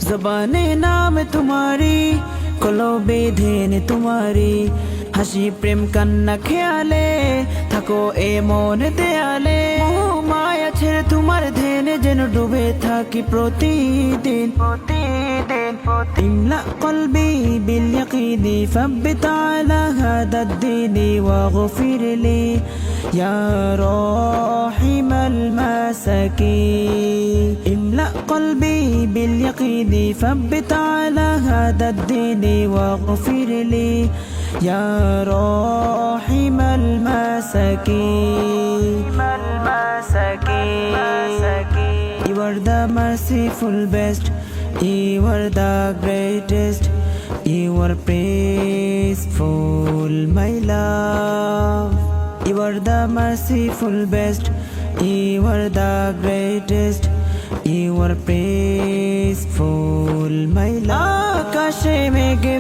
ज़बाने नाम तुम्हारी কলবে ধেনে তোমারি হাসি প্রেম কান্না খেয়ালে থাকো এ মন দেয়ালে মায়া ছেড়ে তোমার ধ্যানে যেন ডুবে থাকি প্রতিদিন املأ قلبي باليقين ثبت على هذا الدين واغفر لي يا راحم المساكين املأ قلبي باليقين ثبت على هذا الدين واغفر لي يا راحم المساكين You are the merciful best, you are the greatest, you are peaceful, my love. You are the merciful best, you are the greatest, you are peaceful, my love. আকাশে মেঘে